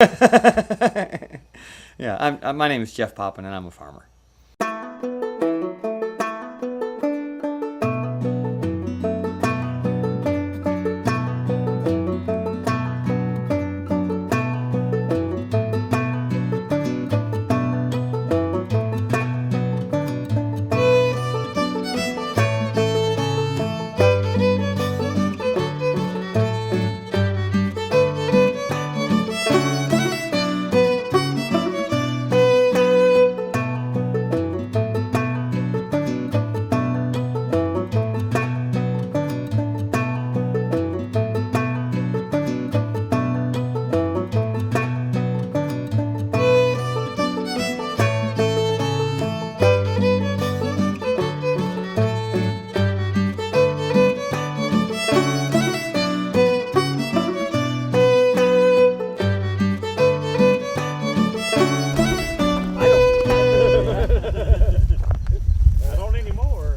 Yeah, my name is Jeff Poppen, and I'm a farmer.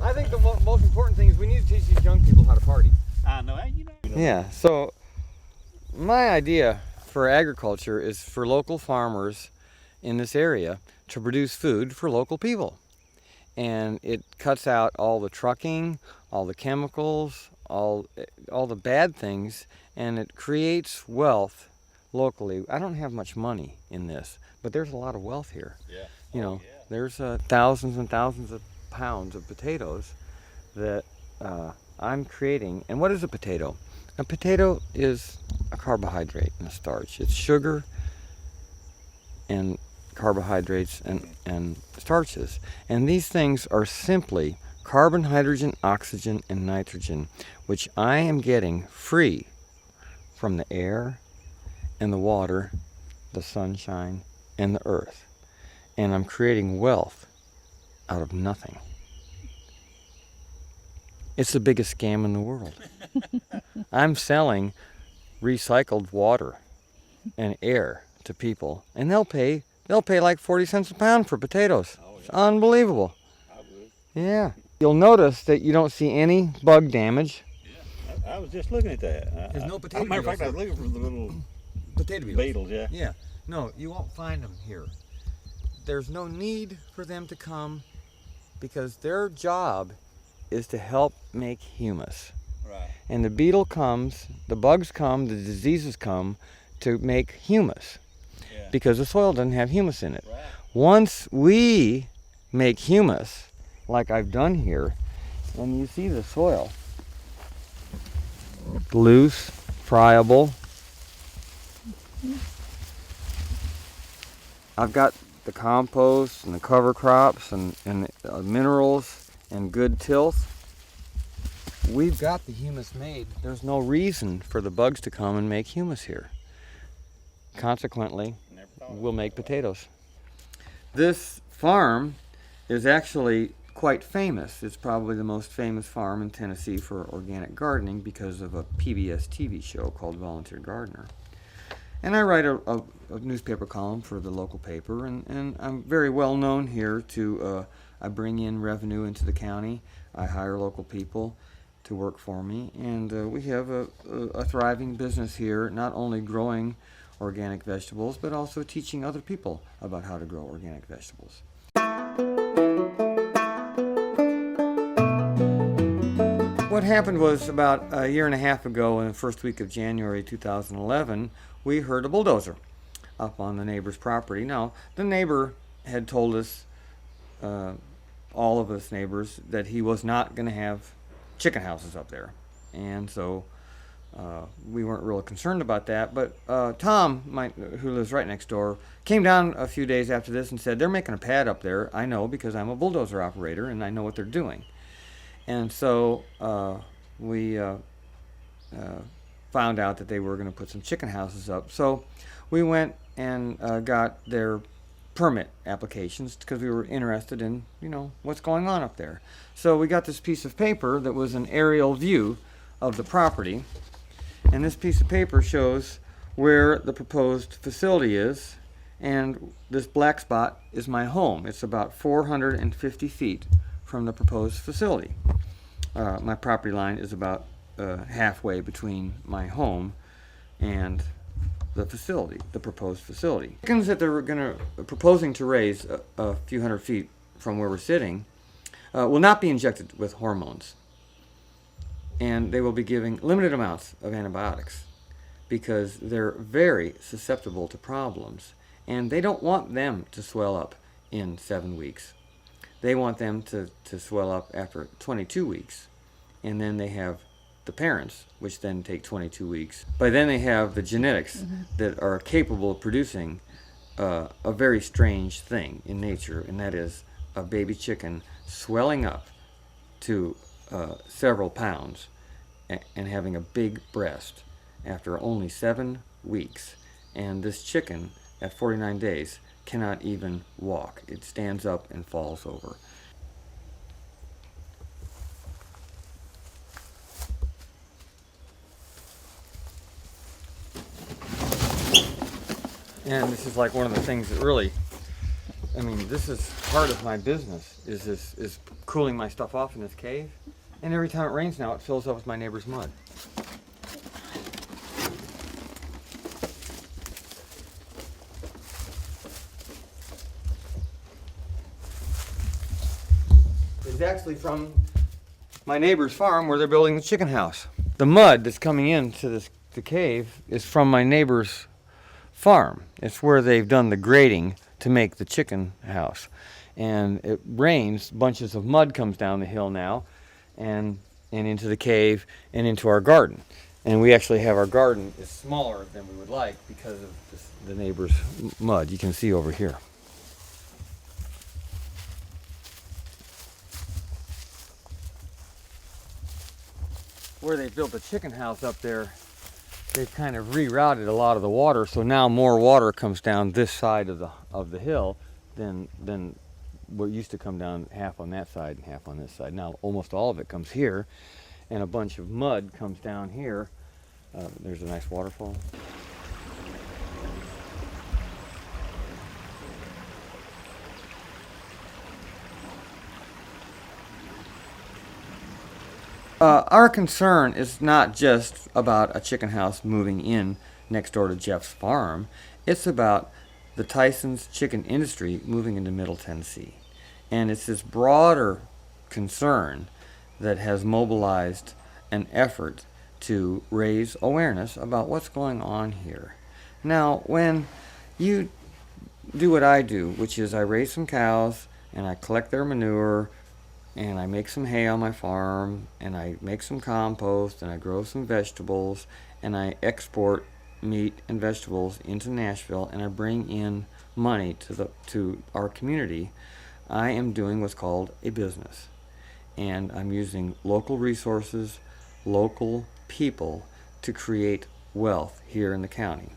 I think the most important thing is we need to teach these young people how to party. I know. Yeah, so my idea for agriculture is for local farmers in this area to produce food for local people. And it cuts out all the trucking, all the chemicals, all the bad things, and it creates wealth locally. I don't have much money in this, but there's a lot of wealth here. Yeah. You know, there's thousands and thousands of pounds of potatoes that I'm creating. And what is a potato? A potato is a carbohydrate and a starch. It's sugar and carbohydrates and starches. And these things are simply carbon, hydrogen, oxygen, and nitrogen, which I am getting free from the air and the water, the sunshine, and the earth. And I'm creating wealth out of nothing. It's the biggest scam in the world. I'm selling recycled water and air to people, and they'll pay like 40 cents a pound for potatoes. It's unbelievable. Yeah. You'll notice that you don't see any bug damage. I was just looking at that. There's no potato Matter of fact, I beetles. was looking for the little Potato beetles. Yeah. Yeah. No, you won't find them here. There's no need for them to come because their job is to help make humus. Right. And the beetle comes, the bugs come, the diseases come to make humus. Yeah. Because the soil doesn't have humus in it. Right. Once we make humus, like I've done here, and you see the soil, loose, friable. I've got the compost and the cover crops and minerals and good tilth. We've got the humus made. There's no reason for the bugs to come and make humus here. Consequently, we'll make potatoes. This farm is actually quite famous. It's probably the most famous farm in Tennessee for organic gardening because of a PBS TV show called Volunteer Gardener. And I write a newspaper column for the local paper, and I'm very well known here to, I bring in revenue into the county, I hire local people to work for me, and we have a thriving business here, not only growing organic vegetables, but also teaching other people about how to grow organic vegetables. What happened was about a year and a half ago in the first week of January 2011, we heard a bulldozer up on the neighbor's property. Now, the neighbor had told us, all of us neighbors, that he was not going to have chicken houses up there. And so we weren't real concerned about that. But Tom, who lives right next door, came down a few days after this and said, they're making a pad up there. I know because I'm a bulldozer operator and I know what they're doing. And so we found out that they were going to put some chicken houses up. So we went and got their permit applications because we were interested in, what's going on up there. So we got this piece of paper that was an aerial view of the property. And this piece of paper shows where the proposed facility is. And this black spot is my home. It's about 450 feet from the proposed facility. My property line is about halfway between my home and the facility, the proposed facility. Chickens that they're proposing to raise a few hundred feet from where we're sitting will not be injected with hormones, and they will be giving limited amounts of antibiotics because they're very susceptible to problems, and they don't want them to swell up in 7 weeks. They want them to swell up after 22 weeks, and then they have the parents, which then take 22 weeks. By then they have the genetics that are capable of producing a very strange thing in nature, and that is a baby chicken swelling up to several pounds and having a big breast after only 7 weeks. And this chicken at 49 days cannot even walk. It stands up and falls over. And this is like one of the things that really, I mean, this is part of my business, is cooling my stuff off in this cave. And every time it rains now, it fills up with my neighbor's mud. It's actually from my neighbor's farm where they're building the chicken house. The mud that's coming into the cave is from my neighbor's farm. It's where they've done the grading to make the chicken house. And it rains, bunches of mud comes down the hill now and into the cave and into our garden. And we actually have our garden is smaller than we would like because of the neighbor's mud. You can see over here. Where they built the chicken house up there, they've kind of rerouted a lot of the water, so now more water comes down this side of the hill than what used to come down half on that side and half on this side. Now almost all of it comes here, and a bunch of mud comes down here. There's a nice waterfall. Our concern is not just about a chicken house moving in next door to Jeff's farm. It's about the Tyson's chicken industry moving into Middle Tennessee. And it's this broader concern that has mobilized an effort to raise awareness about what's going on here. Now, when you do what I do, which is I raise some cows and I collect their manure, and I make some hay on my farm, and I make some compost, and I grow some vegetables, and I export meat and vegetables into Nashville, and I bring in money to our community, I am doing what's called a business. And I'm using local resources, local people to create wealth here in the county.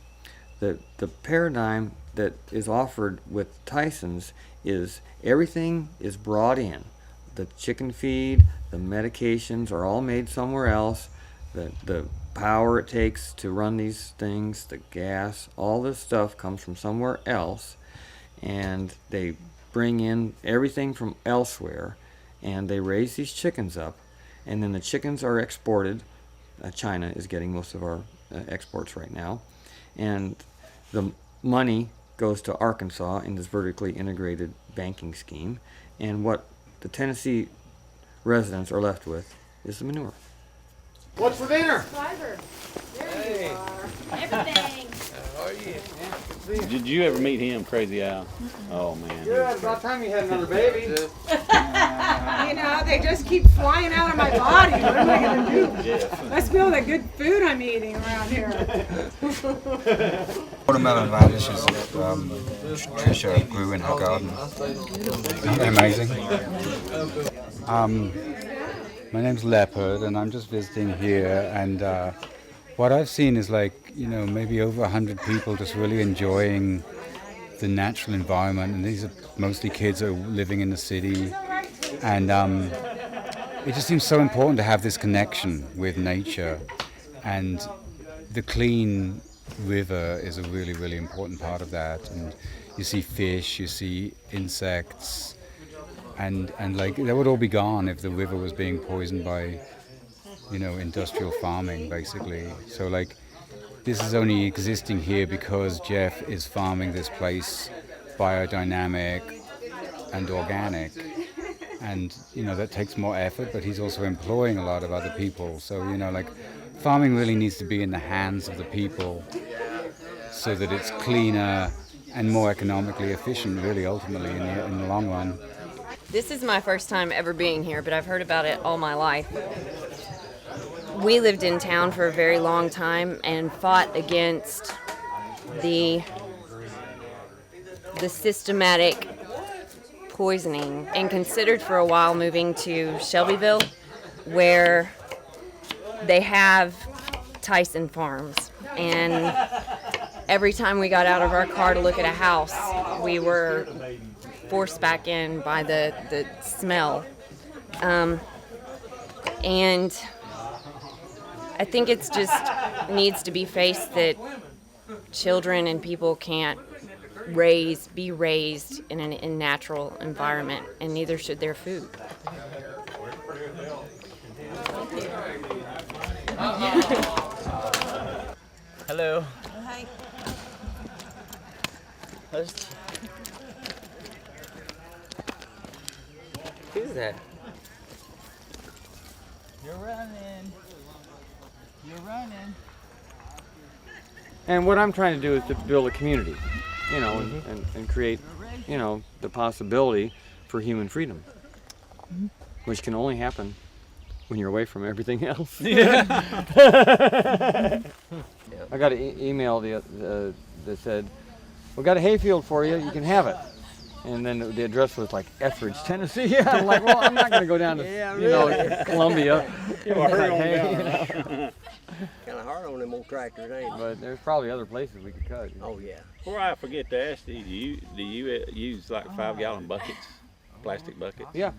The paradigm that is offered with Tyson's is everything is brought in. The chicken feed, the medications are all made somewhere else. The power it takes to run these things, the gas, all this stuff comes from somewhere else. And they bring in everything from elsewhere. And they raise these chickens up. And then the chickens are exported. China is getting most of our exports right now. And the money goes to Arkansas in this vertically integrated banking scheme. And what the Tennessee residents are left with is the manure. What's for dinner? Fiber. There you are. Everything. How are you? Did you ever meet him, Crazy Al? Oh man. Good. About time you had another baby. You know, they just keep flying out of my body. What am I going to do? Jeff. Must be all the good food I'm eating around here. Watermelon radishes Tricia grew in her garden. Aren't they amazing? My name's Leopard, and I'm just visiting here. And what I've seen is maybe over 100 people just really enjoying the natural environment. And these are mostly kids who are living in the city. And it just seems so important to have this connection with nature. And the clean river is a really, really important part of that. And you see fish, you see insects, and that would all be gone if the river was being poisoned by, industrial farming, basically. So this is only existing here because Jeff is farming this place biodynamic and organic. And, that takes more effort, but he's also employing a lot of other people. So, farming really needs to be in the hands of the people so that it's cleaner and more economically efficient, really, ultimately, in the long run. This is my first time ever being here, but I've heard about it all my life. We lived in town for a very long time and fought against the systematic poisoning, and considered for a while moving to Shelbyville, where they have Tyson farms. And every time we got out of our car to look at a house, we were forced back in by the smell. And I think it's just needs to be faced that children and people can't be raised in a natural environment, and neither should their food. Hello. Hi. Who's that? You're running. And what I'm trying to do is to build a community, and create, the possibility for human freedom, which can only happen when you're away from everything else. Yeah. I got an email that said, "We got a hayfield for you. You can have it." And then the address was like Etheridge, Tennessee. Yeah, I'm like, well, I'm not going to go down to, Columbia. Kind of hard on them old tractors, ain't it? But there's probably other places we could cut. Oh yeah. Before I forget to ask you, do you use like 5-gallon buckets, plastic buckets? Yeah.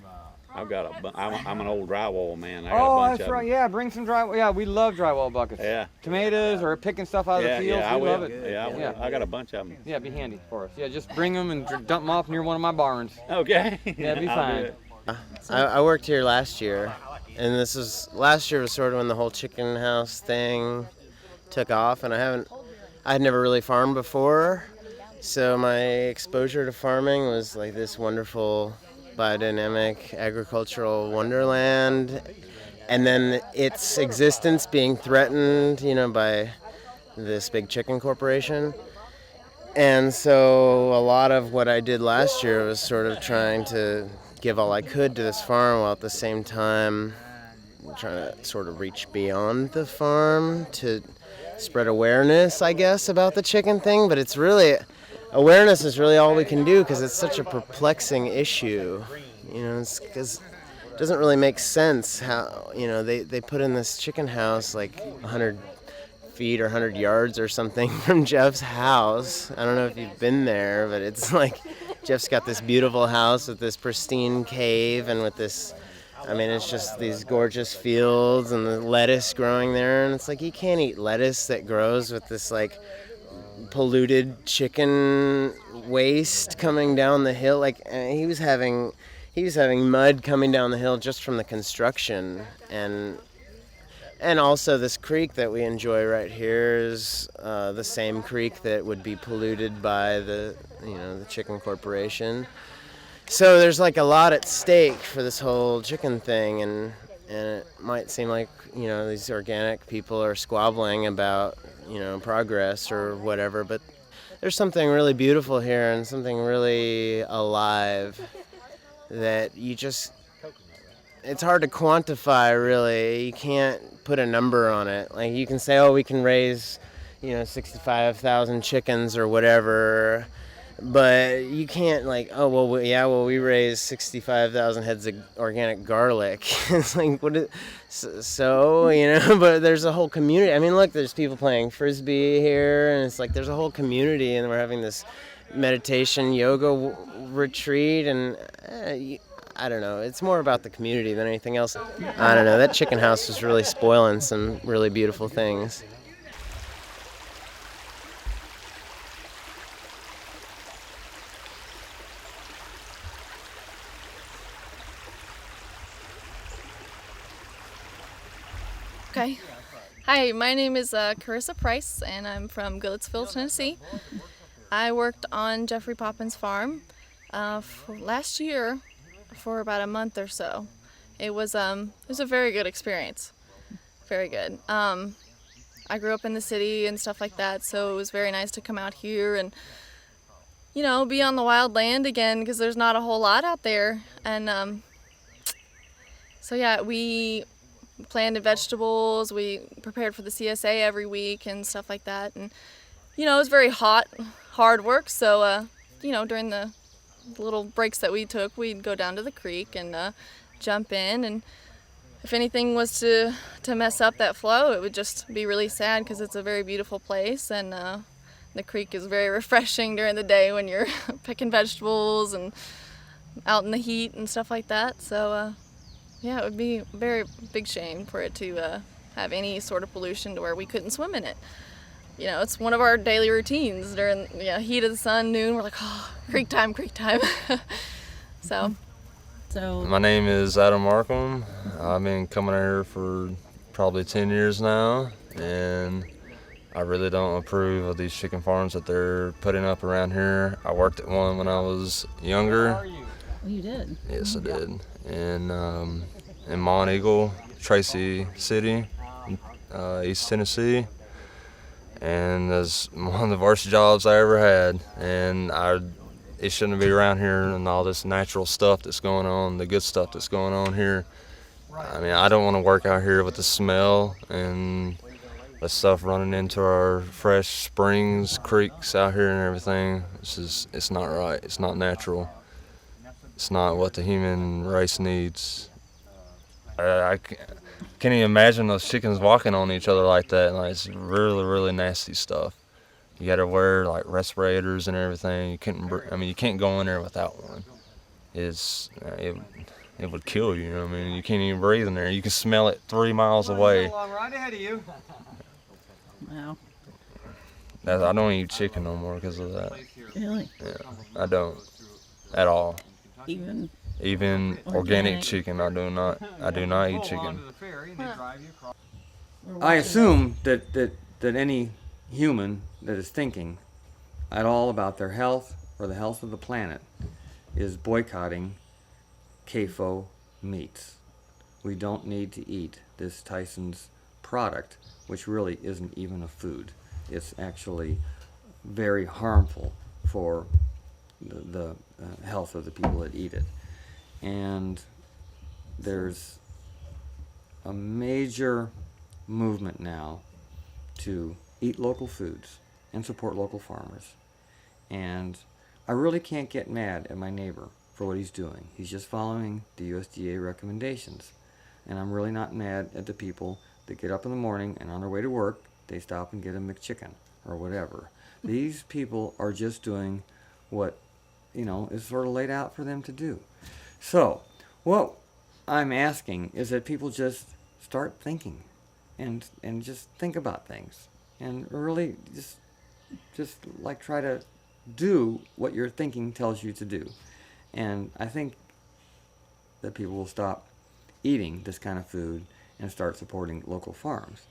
I've got I'm an old drywall man. I got a Oh, bunch that's of right. them. Yeah, bring some drywall. Yeah, we love drywall buckets. Yeah. Tomatoes or picking stuff out of the fields. I we will. love it. Yeah, I will. Yeah. I got a bunch of them. Yeah, it'd be handy for us. Yeah, just bring them and dump them off near one of my barns. Okay. Yeah, it'd be I'll do fine. it. I worked here last year, and last year was sort of when the whole chicken house thing took off, and I'd never really farmed before, so my exposure to farming was like this wonderful biodynamic agricultural wonderland, and then its existence being threatened, by this big chicken corporation. And so a lot of what I did last year was sort of trying to give all I could to this farm, while at the same time trying to sort of reach beyond the farm to spread awareness, I guess, about the chicken thing. But awareness is really all we can do, because it's such a perplexing issue. It's because it doesn't really make sense how, they put in this chicken house like 100 feet or 100 yards or something from Jeff's house. I don't know if you've been there, but it's like Jeff's got this beautiful house with this pristine cave and with this, it's just these gorgeous fields and the lettuce growing there. And it's like, you can't eat lettuce that grows with this like polluted chicken waste coming down the hill. Like he was having mud coming down the hill just from the construction. And also this creek that we enjoy right here is the same creek that would be polluted by the chicken corporation. So there's like a lot at stake for this whole chicken thing, and it might seem like, these organic people are squabbling about, progress or whatever, but there's something really beautiful here and something really alive that it's hard to quantify, really. You can't put a number on it. Like, you can say, oh, we can raise, 65,000 chickens or whatever, but you can't we raise 65,000 heads of organic garlic. It's like, but there's a whole community. Look, there's people playing Frisbee here, and it's like there's a whole community, and we're having this meditation yoga retreat, and I don't know. It's more about the community than anything else. I don't know. That chicken house was really spoiling some really beautiful things. Okay. Hi, my name is Carissa Price, and I'm from Goodlettsville, Tennessee. I worked on Jeffrey Poppen's farm last year for about a month or so. It was a very good experience. Very good. I grew up in the city and stuff like that, so it was very nice to come out here and, you know, be on the wild land again, because there's not a whole lot out there. And so yeah, we planted vegetables, we prepared for the CSA every week and stuff like that. And, you know, it was very hot, hard work, so, you know, during the little breaks that we took, we'd go down to the creek and jump in, and if anything was to mess up that flow, it would just be really sad, because it's a very beautiful place, and the creek is very refreshing during the day when you're picking vegetables and out in the heat and stuff like that. So yeah, it would be a very big shame for it to have any sort of pollution to where we couldn't swim in it. You know, it's one of our daily routines during the heat of the sun, noon. We're like, oh, creek time, creek time. So my name is Adam Markham. I've been coming here for probably 10 years now, and I really don't approve of these chicken farms that they're putting up around here. I worked at one when I was younger. Oh, you did? Yes, I did. In Mont Eagle, Tracy City, East Tennessee. And that's one of the worst jobs I ever had. And it shouldn't be around here, and all this natural stuff that's going on, the good stuff that's going on here. I mean, I don't want to work out here with the smell and the stuff running into our fresh springs, creeks out here and everything. It's not right. It's not natural. It's not what the human race needs. I can't even imagine those chickens walking on each other like that. Like, it's really, really nasty stuff. You got to wear like respirators and everything. You can't go in there without one. It would kill you. You know what I mean? You can't even breathe in there. You can smell it 3 miles away. Right ahead of you. Wow. I don't eat chicken no more because of that. Really? Yeah, I don't at all. Even organic chicken, I do not eat chicken. I assume that any human that is thinking at all about their health or the health of the planet is boycotting CAFO meats. We don't need to eat this Tyson's product, which really isn't even a food. It's actually very harmful for the health of the people that eat it. And there's a major movement now to eat local foods and support local farmers. And I really can't get mad at my neighbor for what he's doing. He's just following the USDA recommendations. And I'm really not mad at the people that get up in the morning and on their way to work, they stop and get a McChicken or whatever. These people are just doing what, is sort of laid out for them to do. So, what I'm asking is that people just start thinking and just think about things and really just like try to do what your thinking tells you to do. And I think that people will stop eating this kind of food and start supporting local farms.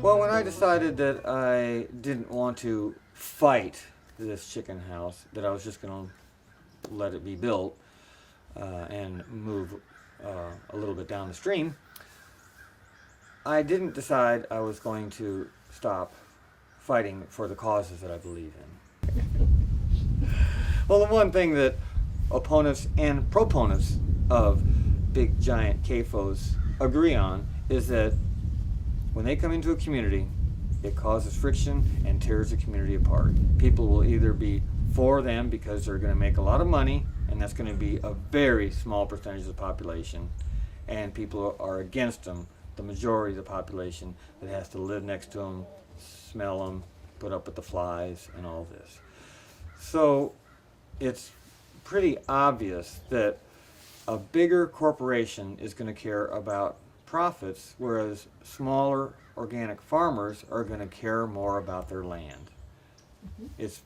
Well, when I decided that I didn't want to fight this chicken house, that I was just going to let it be built and move a little bit down the stream, I didn't decide I was going to stop fighting for the causes that I believe in. Well, the one thing that opponents and proponents of big giant CAFOs agree on is that when they come into a community, it causes friction and tears the community apart. People will either be for them because they're going to make a lot of money, and that's going to be a very small percentage of the population, and people are against them, the majority of the population that has to live next to them, smell them, put up with the flies and all this. So it's pretty obvious that a bigger corporation is going to care about profits, whereas smaller organic farmers are going to care more about their land. It's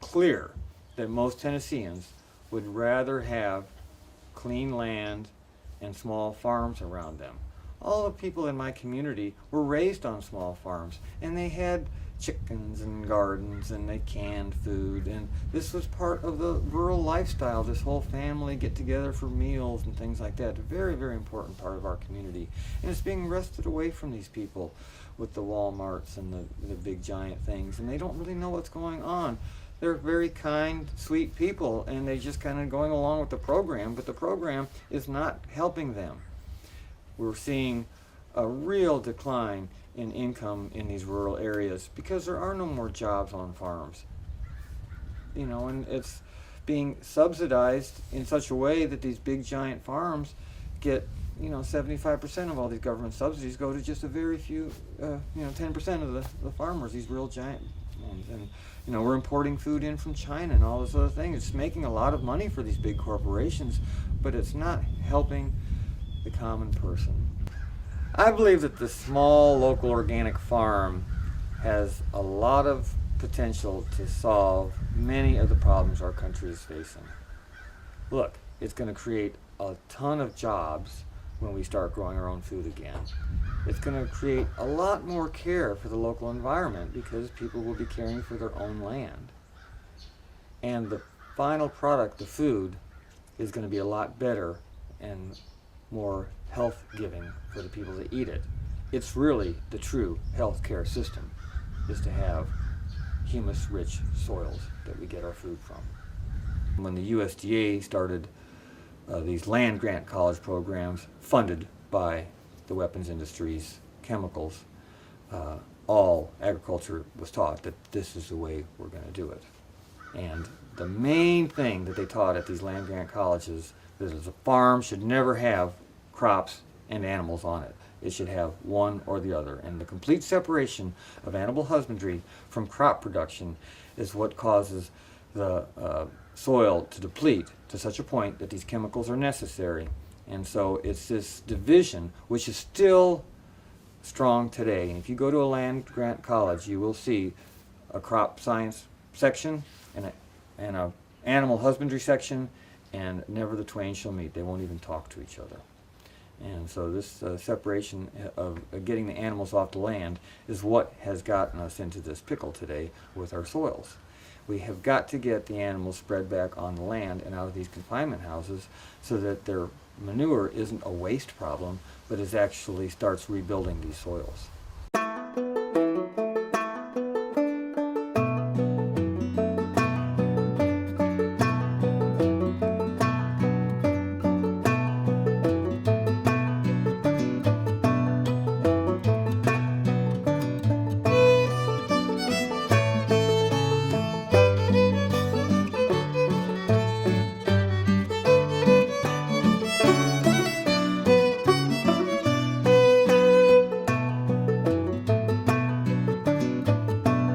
clear that most Tennesseans would rather have clean land and small farms around them. All the people in my community were raised on small farms, and they had chickens and gardens, and they canned food, and this was part of the rural lifestyle, this whole family get together for meals and things like that. A very, very important part of our community, and it's being wrested away from these people with the Walmarts and the big giant things, and they don't really know what's going on. They're very kind, sweet people, and they just kind of going along with the program, but the program is not helping them. We're seeing a real decline in income in these rural areas because there are no more jobs on farms. You know, and it's being subsidized in such a way that these big giant farms get, 75% of all these government subsidies go to just a very few, 10% of the farmers, these real giant ones. And, we're importing food in from China and all this other thing. It's making a lot of money for these big corporations, but it's not helping the common person. I believe that the small local organic farm has a lot of potential to solve many of the problems our country is facing. Look, it's going to create a ton of jobs when we start growing our own food again. It's going to create a lot more care for the local environment because people will be caring for their own land. And the final product, the food, is going to be a lot better and more health-giving for the people that eat it. It's really the true healthcare system, is to have humus-rich soils that we get our food from. When the USDA started these land grant college programs funded by the weapons industry's chemicals, all agriculture was taught that this is the way we're going to do it. And the main thing that they taught at these land grant colleges is that a farm should never have crops and animals on it. It should have one or the other. And the complete separation of animal husbandry from crop production is what causes the soil to deplete to such a point that these chemicals are necessary. And so it's this division which is still strong today. And if you go to a land grant college, you will see a crop science section and a animal husbandry section, and never the twain shall meet. They won't even talk to each other. And so this separation of getting the animals off the land is what has gotten us into this pickle today with our soils. We have got to get the animals spread back on the land and out of these confinement houses so that their manure isn't a waste problem, but is actually starts rebuilding these soils.